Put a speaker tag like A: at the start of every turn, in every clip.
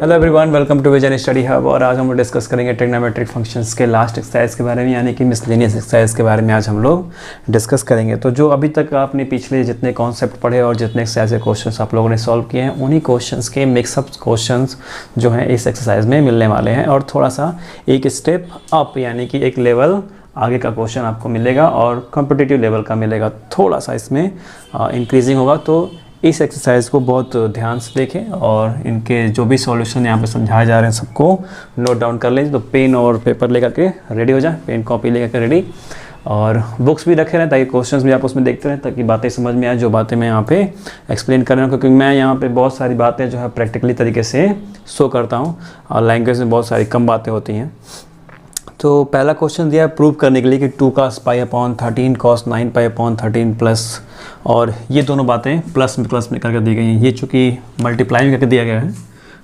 A: Hello everyone, welcome to Vision Study Hub. और आज हम लोग डिस्कस करेंगे ट्रिग्नोमेट्रिक फंक्शंस के लास्ट एक्सरसाइज के बारे में, यानी कि मिसलेनियस एक्सरसाइज के बारे में आज हम लोग डिस्कस करेंगे। तो जो अभी तक आपने पिछले जितने कॉन्सेप्ट पढ़े और जितने एक्सरसाइज के क्वेश्चंस आप लोगों ने सॉल्व किए हैं, उन्हीं क्वेश्चंस के मिक्सअप क्वेश्चंस जो हैं इस एक्सरसाइज में मिलने वाले हैं। और थोड़ा सा एक स्टेप अप, यानी कि एक लेवल आगे का क्वेश्चन आपको मिलेगा और कॉम्पिटिटिव लेवल का मिलेगा, थोड़ा सा इसमें इंक्रीजिंग होगा। तो इस एक्सरसाइज को बहुत ध्यान से देखें और इनके जो भी सॉल्यूशन यहाँ पे समझाए जा रहे हैं सबको नोट डाउन कर लें। तो पेन और पेपर लेकर के रेडी हो जाए, पेन कॉपी लेकर के रेडी, और बुक्स भी रखे रहें ताकि क्वेश्चंस भी आप उसमें देखते रहें, ताकि बातें समझ में आए जो बातें मैं यहाँ पे एक्सप्लेन कर रहा हूँ। क्योंकि मैं यहाँ पे बहुत सारी बातें जो है प्रैक्टिकली तरीके से शो करता हूँ और लैंग्वेज में बहुत सारी कम बातें होती हैं। तो पहला क्वेश्चन दिया है प्रूव करने के लिए कि 2 cos π/13 cos 9 π/13 प्लस, और ये दोनों बातें प्लस में करके दी गई हैं। ये चूँकि मल्टीप्लाई में करके दिया गया है,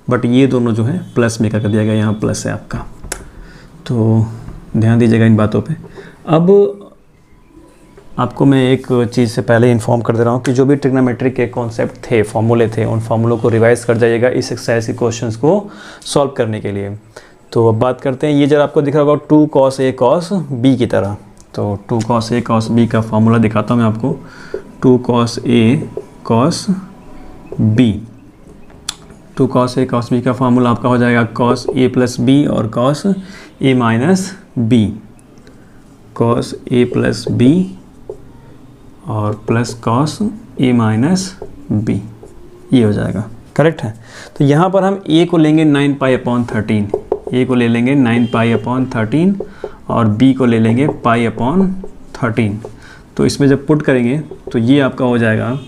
A: बट ये दोनों जो है प्लस में करके दिया गया है, यहाँ प्लस है आपका। तो ध्यान दीजिएगा इन बातों पे। अब आपको मैं एक चीज़ से पहले इन्फॉर्म कर दे रहा हूँ कि जो भी ट्रिग्नोमेट्री के कॉन्सेप्ट थे, फॉर्मूले थे, उन फॉर्मूलों को रिवाइज कर जाइएगा इस एक्सरसाइज के क्वेश्चंस को सॉल्व करने के लिए। तो अब बात करते हैं, ये जरा आपको दिख रहा होगा 2 cos A cos B की तरह। तो 2 cos A cos B का फॉर्मूला दिखाता हूँ मैं आपको। 2 cos A cos B, 2 cos A cos B का फॉर्मूला आपका हो जाएगा cos A प्लस B और cos A minus B, cos A plus B और plus cos A minus B, ये हो जाएगा। करेक्ट है। तो यहाँ पर हम A को लेंगे 9 π/13, A को ले लेंगे 9 π/13 और B को ले लेंगे π/13। तो इसमें जब पुट करेंगे तो ये आपका हो जाएगा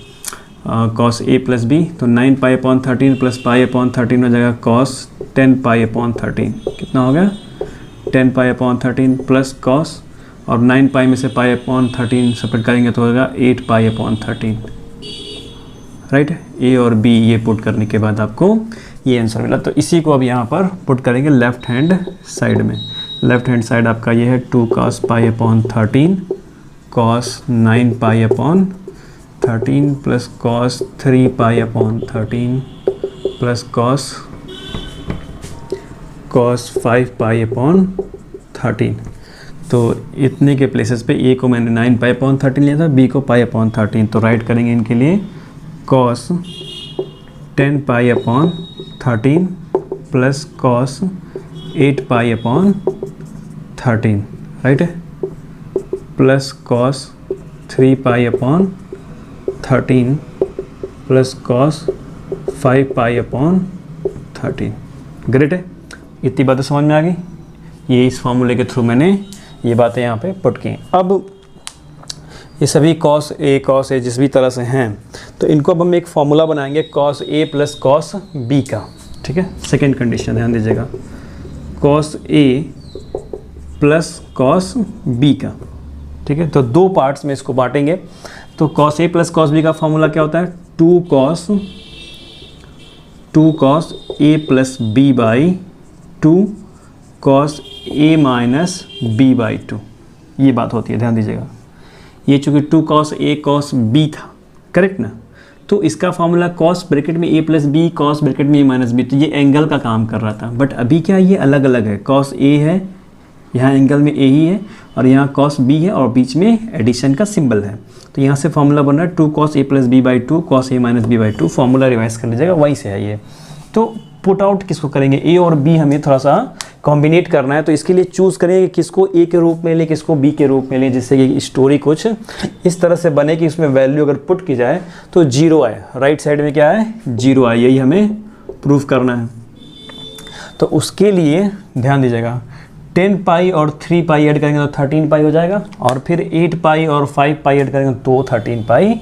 A: cos A प्लस B। तो 9 π/13 प्लस π/13 हो जाएगा cos 10 π/13। कितना हो गया? 10 π/13 प्लस cos, और 9 पाई में से π/13 सेपरेट करेंगे तो होगा 8 π/13। राइट, A और B ये पुट करने के बाद आपको ये आंसर मिला। तो इसी को अब यहाँ पर पुट करेंगे लेफ्ट हैंड साइड में। लेफ्ट हैंड साइड आपका ये है 2 cos π/13 cos 9 π/13 plus cos 3 π/13 plus cos 5 π/13। तो इतने के प्लेसेस पे A को मैंने 9 π/13 लिया था, B को π/13। तो राइट करेंगे इनके लिए cos 10 π/13 प्लस cos 8 π/13, राइट है, plus cos 3 π/13 plus cos 5 π/13। Great है। इतनी बातें समझ में आ गई। ये इस फॉर्मूले के थ्रू मैंने ये बातें यहाँ पे पुट की। अब ये सभी cos A जिस भी तरह से हैं, तो इनको अब हम एक फॉर्मूला बनाएंगे cos A plus cos B का। ठीक है, सेकेंड कंडीशन ध्यान दीजिएगा, cos A plus cos B का। ठीक है, तो दो पार्ट्स में इसको बांटेंगे। तो cos A plus cos B का फॉर्मूला क्या होता है? 2 cos A plus B by 2 cos A minus B by 2, ये बात होती है, ध्यान दीजिएगा। ये चूँकि 2 cos A cos B था, करेक्ट ना, तो इसका फॉर्मूला cos ब्रैकेट में A plus B cos bracket में A माइनस B, तो ये एंगल का काम कर रहा था। बट अभी क्या ये अलग अलग है, cos A है, यहाँ एंगल में A ही है, और यहाँ cos B है और बीच में एडिशन का सिंबल है। तो यहाँ से फॉर्मूला बन रहा है 2 cos A plus B by 2 cos A minus B by 2। Formula revise कर लीजिएगा, वहीं से है ये। तो पुट आउट किसको करेंगे? A और B हमें थोड़ा सा कॉम्बिनेट करना है। तो इसके लिए चूज़ करेंगे किसको A के रूप में लें, किसको B के रूप में लें, जिससे कि स्टोरी कुछ इस तरह से बने कि उसमें वैल्यू अगर पुट की जाए तो 0 आए। राइट साइड में क्या है? 0 आए। यही हमें प्रूफ करना है। तो उसके लिए ध्यान दीजिएगा, 10 पाई और 3 पाई ऐड करेंगे तो 13 पाई हो जाएगा, और फिर 8 पाई और 5 पाई ऐड करेंगे तो 13 पाई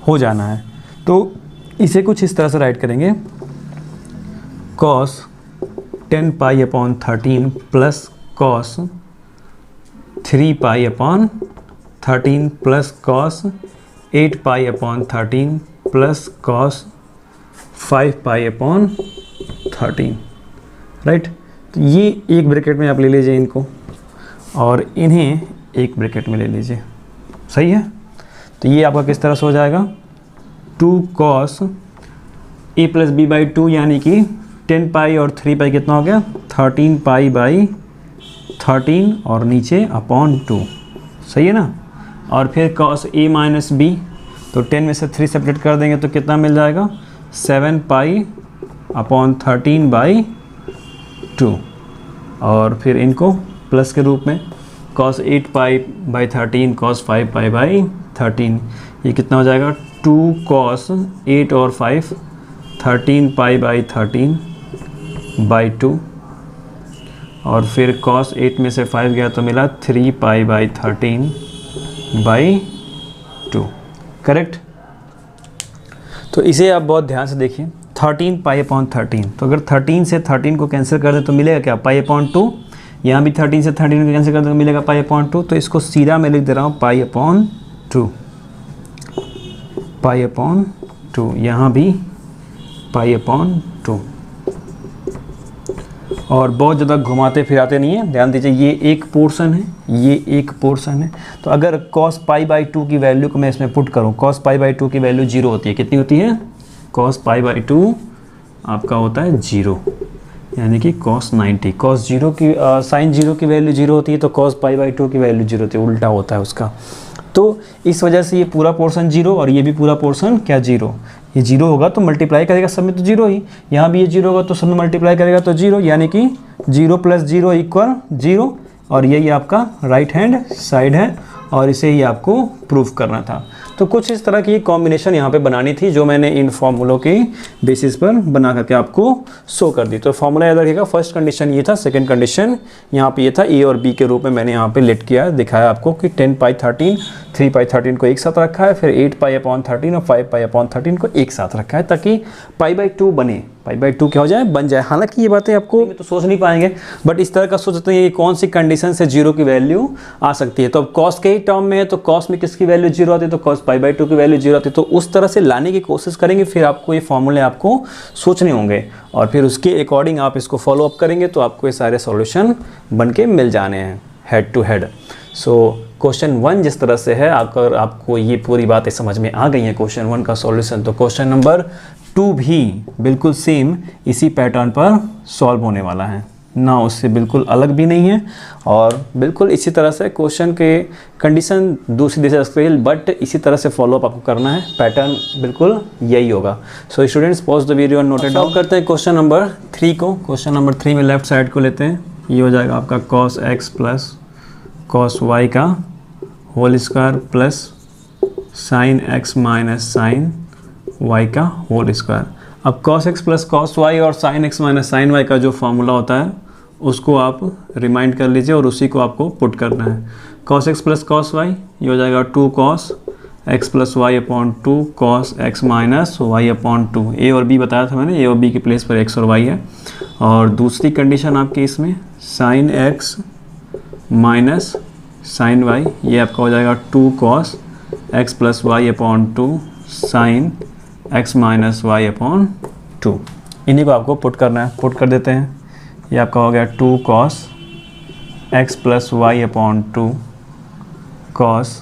A: हो जाना है। तो इसे कुछ इस तरह से राइट करेंगे, cos 10 π/13 plus cos 3 π/13 plus cos 8 π/13 plus cos 5 π/13। Right, तो ये एक ब्रैकेट में आप ले लीजिए इनको, और इन्हें एक ब्रैकेट में ले लीजिए। सही है। तो ये आपका किस तरह से हो जाएगा, 2 cos a plus B by 2 यानी कि 10 पाई और 3 पाई कितना हो गया 13 पाई बाई 13 और नीचे अपॉन 2, सही है ना। और फिर cos a माइनस बी, तो 10 में से 3 सेपरेट कर देंगे तो कितना मिल जाएगा 7 पाई अपॉन 13 बाई 2, और फिर इनको प्लस के रूप में cos 8 pi by 13 cos 5 pi by 13, ये कितना हो जाएगा 2 cos 8 और 5 13 पाई बाई 13 बाई 2, और फिर cos 8 में से 5 गया तो मिला 3 पाई बाई 13 बाई 2, करेक्ट। तो इसे आप बहुत ध्यान से देखिए, 13 पाई अपॉन 13, तो अगर 13 से 13 को कैंसिल कर दे तो मिलेगा क्या पाई अपॉन 2, यहाँ भी 13 से 13 को कैंसिल कर दे तो मिलेगा पाई अपॉन 2, तो इसको सीधा मैं लिख दे रहा हूँ पाई अपॉन 2, पाई अपॉन 2, यहाँ भी पाई अपॉन 2। और बहुत ज़्यादा घुमाते फिराते नहीं है, ध्यान दीजिए, ये एक पोर्शन है, ये एक पोर्शन है। तो अगर cos पाई बाई 2 की वैल्यू को मैं इसमें पुट करूँ, cos पाई बाई 2 की वैल्यू 0 होती है, कितनी होती है cos पाई बाई 2 आपका होता है 0, यानी कि cos 90, cos 0 की साइन 0 की वैल्यू 0 होती है, तो cos पाई बाई 2 की वैल्यू 0 होती है, उल्टा होता है उसका। तो इस वजह से ये पूरा पोर्शन 0 और ये भी पूरा पोर्शन क्या 0, ये 0 होगा तो मल्टीप्लाई करेगा सब में तो 0 ही, यहाँ भी ये 0 होगा तो सब में मल्टीप्लाई करेगा तो 0, यानी कि 0 प्लस 0 इक्वल 0, और यही आपका राइट हैंड साइड है, और इसे ही आपको प्रूफ करना था। तो कुछ इस तरह की कॉम्बिनेशन यहाँ पे बनानी थी जो मैंने इन फॉर्मूलों के बेसिस पर बना करके आपको शो कर दी। तो फॉर्मूला याद रखिएगा, फर्स्ट कंडीशन ये था, सेकंड कंडीशन यहाँ पे ये था, ए और बी के रूप में मैंने यहाँ पे लेट किया, दिखाया आपको कि 10 पाई 13 3 पाई 13 को एक साथ रखा है, फिर 8 पाई अपॉन 13 और 5 पाई अपॉन 13 को एक साथ रखा है, ताकि पाई बाई 2 बने, पाई बाई 2 क्या हो जाए बन जाए। हालांकि ये बातें आपको तो सोच नहीं पाएंगे, बट इस तरह का सोचते हैं कि कौन सी कंडीशन से 0 की वैल्यू आ सकती है। तो अब कॉस के ही टर्म में है तो कॉस में किसकी वैल्यू 0 आती है, तो कॉस पाई बाई 2 की वैल्यू 0 आती है। तो उस तरह से लाने की कोशिश करेंगे, फिर आपको ये फॉर्मूले आपको सोचने होंगे और फिर उसके अकॉर्डिंग आप इसको फॉलो अप करेंगे तो आपको ये सारे सॉल्यूशन बन के मिल जाने हैं head to head. So question 1 जिस तरह से है, अगर आपको ये पूरी बातें समझ में आ गई हैं क्वेश्चन 1 का सॉल्यूशन, तो क्वेश्चन नंबर 2 भी बिल्कुल सेम इसी पैटर्न पर सॉल्व होने वाला है ना, उससे बिल्कुल अलग भी नहीं है, और बिल्कुल इसी तरह से क्वेश्चन के कंडीशन दूसरी दिशा से, बट इसी तरह से फॉलोअप आपको करना है, पैटर्न बिल्कुल यही होगा। So students pause the video and note it down. करते हैं क्वेश्चन नंबर 3 को। क्वेश्चन नंबर 3 में लेफ्ट साइड को लेते हैं, ये हो जाएगा आपका cos x plus cos y का whole square plus sine x minus sine y का होल स्क्वायर। अब cos x plus cos y और sin x minus sine y का जो फॉर्मूला होता है उसको आप रिमाइंड कर लीजिए और उसी को आपको पुट करना है। cos x plus cos y ये हो जाएगा 2 cos x plus y upon 2 cos x minus y upon 2। A और बी बताया था मैंने, ए और बी के प्लेस पर x और y है। और दूसरी कंडीशन आपकी इसमें sin x minus sine y, ये आपका हो जाएगा 2 cos x plus y upon 2 sine x minus y upon 2। इन्हीं को आपको पुट करना है, पुट कर देते हैं। ये आपका हो गया 2 cos x plus y upon 2 cos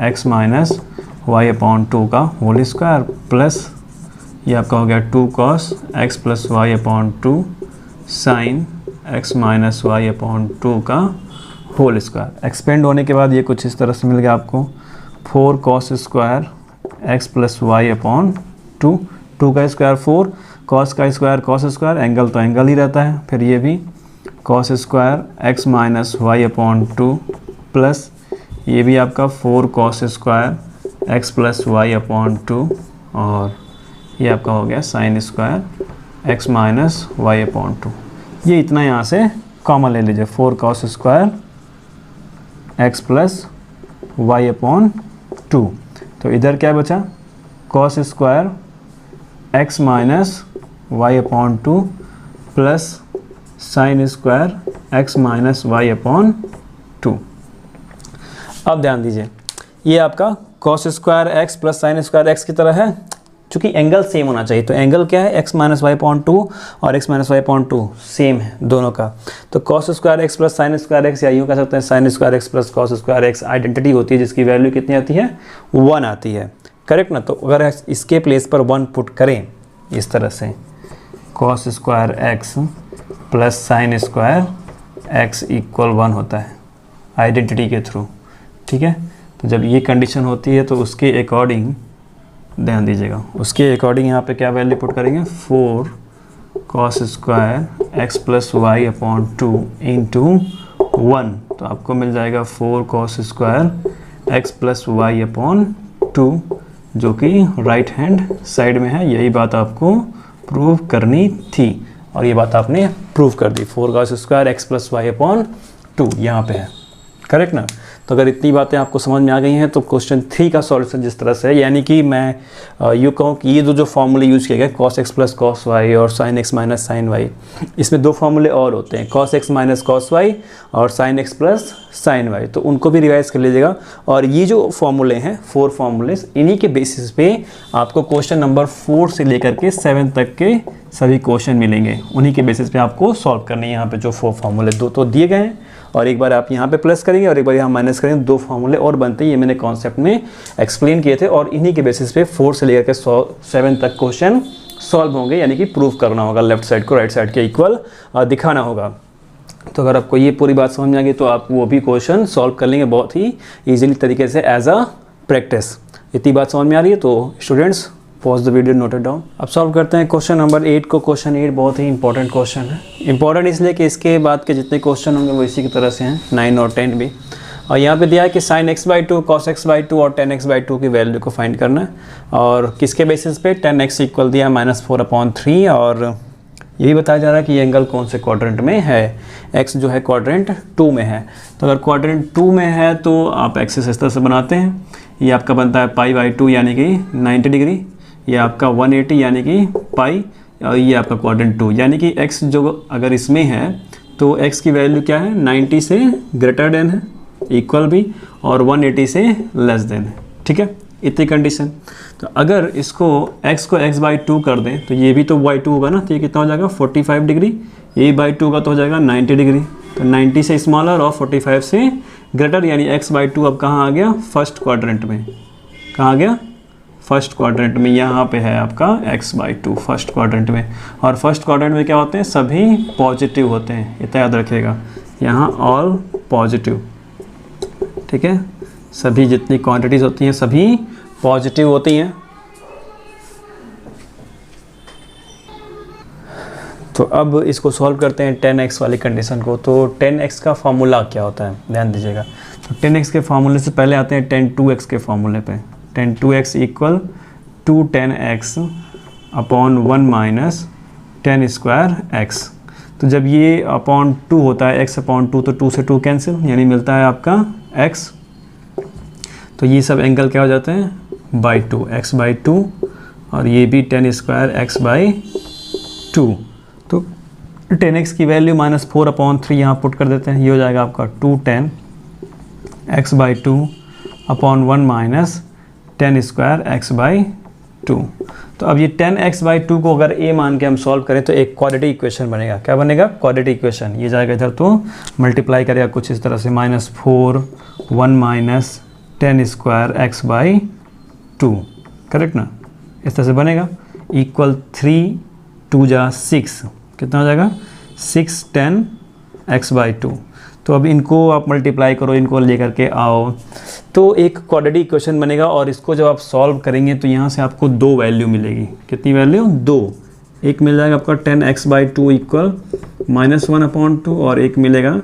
A: x minus y upon 2 का होल स्क्वायर प्लस ये आपका हो गया 2 cos x plus y upon 2 sine x minus y upon 2 का होल स्क्वायर। एक्सपेंड होने के बाद ये कुछ इस तरह से मिल गया आपको 4 cos square x plus y upon 2, 2 का स्क्वायर 4, cos का स्क्वायर cos स्क्वायर, एंगल तो एंगल ही रहता है, फिर ये भी cos square x minus y upon 2 plus ये भी आपका 4 cos square x plus y upon 2, और ये आपका हो गया sine square x minus y upon 2। ये इतना यहाँ से कॉमन ले लीजिए, 4 cos square x plus y upon 2। तो इधर क्या बचा cos square x minus y upon 2 plus sine square x minus y upon 2। अब ध्यान दीजिए, ये आपका cos square x plus sine square x की तरह है, चूँकि एंगल सेम होना चाहिए। तो एंगल क्या है x माइनस वाई अपॉन 2 और x minus y upon 2 same है दोनों का। तो cos square x plus sine square x, या यूँ कह सकते हैं sine square x plus cos square x identity होती है जिसकी वैल्यू कितनी आती है 1 आती है, करेक्ट ना। तो अगर इसके प्लेस पर 1 पुट करें इस तरह से, cos square x plus sine square x equal 1 होता है आइडेंटिटी के थ्रू, ठीक है। तो जब ये कंडीशन होती है तो उसके अकॉर्डिंग ध्यान दीजिएगा, उसके अकॉर्डिंग यहाँ पे क्या वैल्यू पुट करेंगे, 4 cos square x plus y upon 2 into 1, तो आपको मिल जाएगा 4 cos square x plus y upon 2, जो कि राइट हैंड साइड में है। यही बात आपको प्रूव करनी थी और ये बात आपने प्रूव कर दी। 4 cos square x plus y upon 2 यहाँ पे है, करेक्ट ना। तो अगर इतनी बातें आपको समझ में आ गई हैं तो क्वेश्चन 3 का सॉल्यूशन जिस तरह से है, यानी कि मैं यूँ कहूँ कि ये जो फॉर्मूले यूज़ किए गए cos x plus cos y और sine x minus sine y, इसमें 2 फॉर्मूले और होते हैं, cos x minus cos y और sine x plus sine y, तो उनको भी रिवाइज कर लीजिएगा। और ये जो फॉर्मूले हैं 4 फॉर्मूले, इन्हीं के बेसिस पे आपको क्वेश्चन नंबर 4 से लेकर के 7 तक के सभी क्वेश्चन मिलेंगे, उन्हीं के बेसिस पे आपको सॉल्व करने हैं। यहाँ पे जो 4 फॉर्मूले 2 तो दिए गए हैं और एक बार आप यहाँ पे प्लस करेंगे और एक बार यहाँ माइनस करेंगे, 2 फॉर्मूले और बनते हैं। ये मैंने कॉन्सेप्ट में एक्सप्लेन किए थे और इन्हीं के बेसिस पे 4 से लेकर के 7 तक क्वेश्चन सॉल्व होंगे, यानी कि प्रूव करना होगा, लेफ्ट साइड को राइट साइड के इक्वल दिखाना होगा। तो अगर आपको ये पूरी बात समझ में आ गई तो आप वो भी क्वेश्चन सॉल्व कर लेंगे बहुत ही ईजिली तरीके से एज अ प्रैक्टिस। इतनी बात समझ में आ रही है तो students pause the video, note it down. अब सॉल्व करते हैं क्वेश्चन नंबर 8 को। क्वेश्चन 8 बहुत ही इंपॉर्टेंट क्वेश्चन है, इंपॉर्टेंट इसलिए कि इसके बाद के जितने क्वेश्चन होंगे वो इसी की तरह से हैं, 9 और 10 भी। और यहाँ पे दिया है कि sine x by 2 cos x by 2 और 10x बाई 2 की वैल्यू को फाइंड करना है। और किसके बेसिस पे, 10x इक्वल दिया -4/3 और ये भी बताया जा रहा है कि ये एंगल कौन से क्वाड्रेंट में है, x जो है क्वाड्रेंट 2 में है। तो अगर क्वाड्रेंट 2 में है तो आप एक्सिस इस तरह से बनाते हैं, ये आपका बनता है π/2 यानी कि 90 डिग्री, ये आपका 180 यानी कि पाई, और ये आपका क्वाड्रेंट 2 यानी कि x जो अगर इसमें है तो x की वैल्यू क्या है, 90 से ग्रेटर देन है, इक्वल भी, और 180 से लेस देन है, ठीक है। इतनी कंडीशन। तो अगर इसको x को x/2 कर दें तो ये भी तो y2 होगा ना, तो ये कितना हो जाएगा 45 डिग्री, ये by2 का तो हो जाएगा 90 डिग्री। तो 90 से स्मॉलर और 45 से ग्रेटर, यानी x/2 अब कहाँ आ गया, फर्स्ट क्वाड्रेंट में। कहाँ आ गया, फर्स्ट क्वाड्रेंट में। यहाँ पे है आपका x/2 फर्स्ट क्वाड्रेंट में, और फर्स्ट क्वाड्रेंट में क्या होते हैं, सभी पॉजिटिव होते हैं, इतना याद रखिएगा, यहाँ ऑल पॉजिटिव, ठीक है। सभी जितनी क्वांटिटीज होती हैं सभी पॉजिटिव होती हैं। तो अब इसको सॉल्व करते हैं 10x वाली कंडीशन को। तो 10x का फार्मूला क्या होता है, ध्यान दीजिएगा। तो 10x के फार्मूले से पहले आते हैं 10(2x) के फार्मूले पे। 10(2x) equal 210x upon 1 minus 10 square x। तो जब ये अपॉन 2 होता है, x अपॉन 2, तो 2 से 2 कैंसिल, यानी मिलता है आपका x। तो ये सब एंगल क्या हो जाते हैं, x/2, x/2, और ये भी 10 स्क्वायर x/2। तो 10x की वैल्यू -4/3 यहाँ पुट कर देते हैं, ये हो जाएगा आपका 210 x/2 upon 1 minus 10 square x/2। तो अब ये 10x/2 को अगर a मान के हम सॉल्व करें तो एक क्वाड्रेटिक इक्वेशन बनेगा। क्या बनेगा, क्वाड्रेटिक इक्वेशन। ये जाएगा इधर तो मल्टीप्लाई करेगा कुछ इस तरह से, -4 1 माइनस 10 स्क्वायर x/2, करेक्ट ना, इस तरह से बनेगा। इक्वल 3 2 जा 6, कितना हो जाएगा 610 x/2। तो अब इनको आप मल्टीप्लाई करो, इनको लेकर के आओ तो एक क्वाड्रेटिक इक्वेशन बनेगा। और इसको जब आप सॉल्व करेंगे तो यहाँ से आपको 2 वैल्यू मिलेगी। कितनी वैल्यू, 2। एक मिल जाएगा आपका 10x/2 इक्वल -1/2 और एक मिलेगा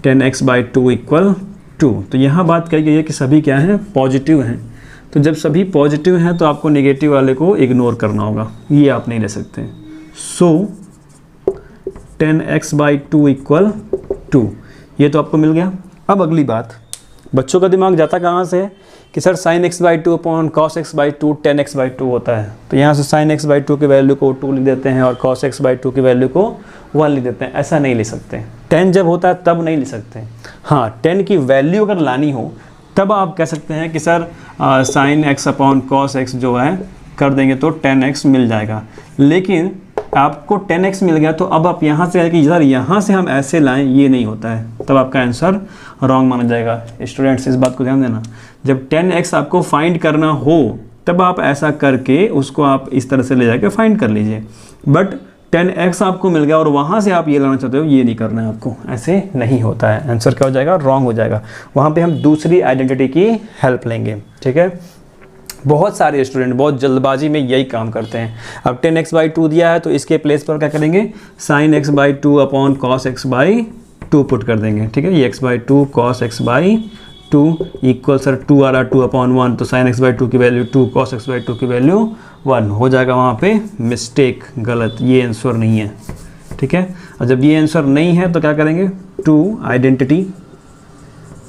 A: 10x/2 इक्वल 2। तो यहाँ बात कही गई है कि सभी क्या हैं, पॉजिटिव हैं। तो जब सभी पॉजिटिव हैं तो आपको नेगेटिव वाले को इग्नोर करना होगा, ये आप नहीं ले सकते। सो 10x/2 इक्वल 2, ये तो आपको मिल गया। अब अगली बात, बच्चों का दिमाग जाता कहाँ से है कि sir sin x/2 upon cos x/2 10x/2 होता है। तो यहाँ से sin x/2 की वैल्यू को 2 लिख देते हैं और cos x/2 की वैल्यू को 1 लिख देते हैं। ऐसा नहीं लिख सकते, 10 जब होता है तब नहीं लिख सकते। हाँ, 10 की वैल्यू अगर लानी हो तब आप कह सकते हैं कि sir sin x upon cos x जो है कर देंगे तो 10x मिल जाएगा। लेकिन आपको 10x मिल गया तो अब आप यहाँ से कि सर यहाँ से हम ऐसे लाएं, ये नहीं होता है, तब आपका आंसर रॉन्ग माना जाएगा। स्टूडेंट्स इस बात को ध्यान देना, जब 10x आपको फाइंड करना हो तब आप ऐसा करके उसको आप इस तरह से ले जाके फाइंड कर लीजिए। बट 10x आपको मिल गया और वहाँ से आप ये लाना चाहते हो, ये नहीं करना है आपको, ऐसे नहीं होता है। आंसर क्या हो जाएगा, रॉन्ग हो जाएगा। वहाँ पे हम दूसरी आइडेंटिटी की हेल्प लेंगे, ठीक है। बहुत सारे स्टूडेंट बहुत जल्दबाजी में यही काम करते हैं। अब 10x/2 दिया है तो इसके प्लेस पर क्या करेंगे, sin x/2 upon cos x/2 put कर देंगे, ठीक है। ये x/2 cos x/2 equal sir 2 आ रहा, 2/1 तो sin x/2 की वैल्यू 2, cos x/2 की वैल्यू 1 हो जाएगा। वहाँ पे मिस्टेक, गलत, ये आंसर नहीं है, ठीक है। और जब ये आंसर नहीं है तो क्या करेंगे, 2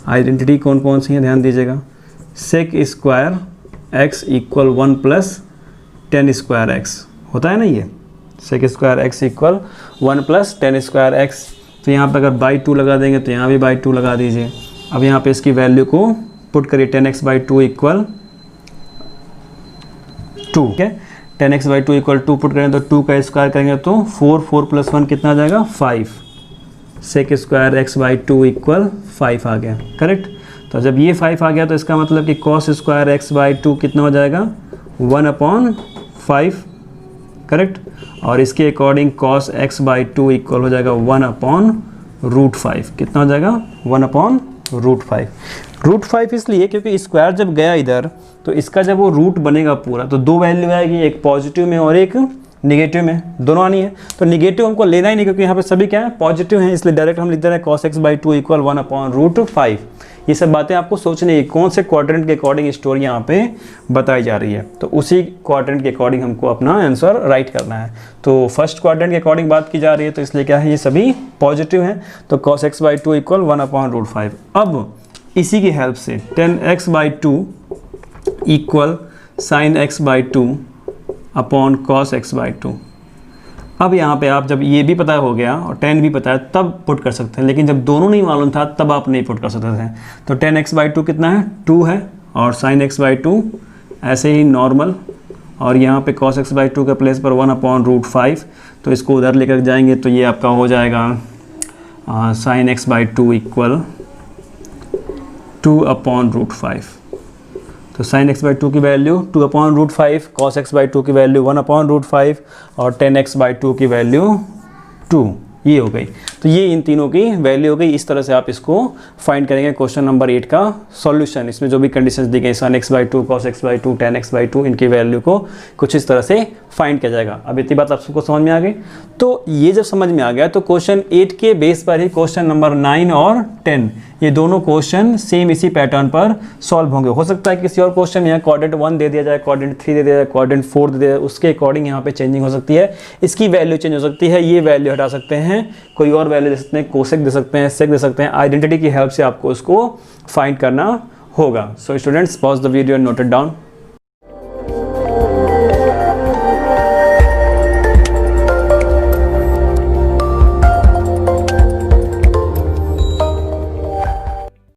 A: आइडेंटिटी कौन कौन सी है ध्यान दीजिएगा। sec square x equal 1 plus 10 square x होता है ना, ये sec square x equal 1 plus 10 square x। तो यहाँ पर अगर बाई 2 लगा देंगे तो यहाँ भी बाई 2 लगा दीजिए। अब यहाँ पे इसकी वैल्यू को पुट करिए, 10x/2 इक्वल 2, ठीक है। 10x/2 इक्वल 2 पुट करें तो 2 का स्क्वायर करेंगे तो 4 प्लस 1 कितना आ जाएगा, 5। sec स्क्वायर x/2 इक्वल 5 आ गया, करेक्ट। तो जब ये 5 आ गया तो इसका मतलब कि cos स्क्वायर x/2 कितना हो जाएगा, 1/5, करेक्ट। और इसके अकॉर्डिंग cos x/2 इक्वल हो जाएगा 1/√5, कितना हो जाएगा, 1/√5। √5 इसलिए क्योंकि स्क्वायर जब गया इधर तो इसका जब वो रूट बनेगा पूरा तो दो वैल्यू आएगी, एक पॉजिटिव में और एक निगेटिव में, दोनों आनी है। तो निगेटिव हमको लेना ही नहीं क्योंकि यहाँ पे सभी क्या है, पॉजिटिव हैं, इसलिए डायरेक्ट हम लिख दे रहे हैं cos x/2 इक्वल 1/√5। ये सब बातें आपको सोचनी है, कौन से क्वाड्रेंट के अकॉर्डिंग स्टोरी यहाँ पे बताई जा रही है, तो उसी क्वाड्रेंट के अकॉर्डिंग हमको अपना आंसर राइट करना है। तो फर्स्ट क्वाड्रेंट के अकॉर्डिंग बात की जा रही है तो इसलिए क्या है, ये सभी पॉजिटिव हैं, तो cos x/2 इक्वल 1/√5। अब इसी की हेल्प से 10x/2 equal sin x/2 upon cos x/2। अब यहाँ पे आप जब ये भी पता हो गया और 10 भी पता है तब पुट कर सकते हैं, लेकिन जब दोनों नहीं मालूम था तब आप नहीं पुट कर सकते थे। तो 10x/2 कितना है, 2 है, और sin x/2 ऐसे ही नॉर्मल, और यहाँ पे cos x/2 के प्लेस पर 1/√5, तो इसको उधर लेकर जाएंगे तो ये आपका हो जाएगा sin x/2 इक्वल 2/√5। तो sin x/2 की वैल्यू 2/√5, cos x/2 की वैल्यू 1/√5 और 10x/2 की वैल्यू 2, ये हो गई। तो ये इन तीनों की वैल्यू हो गई। इस तरह से आप इसको फाइंड करेंगे क्वेश्चन नंबर 8 का सॉल्यूशन। इसमें जो भी कंडीशंस दी गई, sin x/2, cos x/2, 10x/2, इनकी वैल्यू को कुछ इस तरह से फाइंड किया जाएगा। अब इतनी बात आप सबको समझ में आ गई। तो ये जब समझ में आ गया तो क्वेश्चन 8 के बेस पर ही क्वेश्चन नंबर 9 और 10 ये दोनों क्वेश्चन सेम इसी पैटर्न पर सॉल्व होंगे। हो सकता है किसी और क्वेश्चन में यहाँ क्वाड्रेंट 1 दे दिया जाए, क्वाड्रेंट 3 दे दिया जाए, क्वाड्रेंट 4 दे दिया जाए, उसके अकॉर्डिंग यहाँ पे चेंजिंग हो सकती है, इसकी वैल्यू चेंज हो सकती है, ये वैल्यू हटा सकते हैं, कोई और वैल्यू दे सकते हैं, कोसेक दे सकते हैं, सेक दे सकते हैं। आइडेंटिटी की हेल्प से आपको उसको फाइंड करना होगा। So students, pause the video and note it down.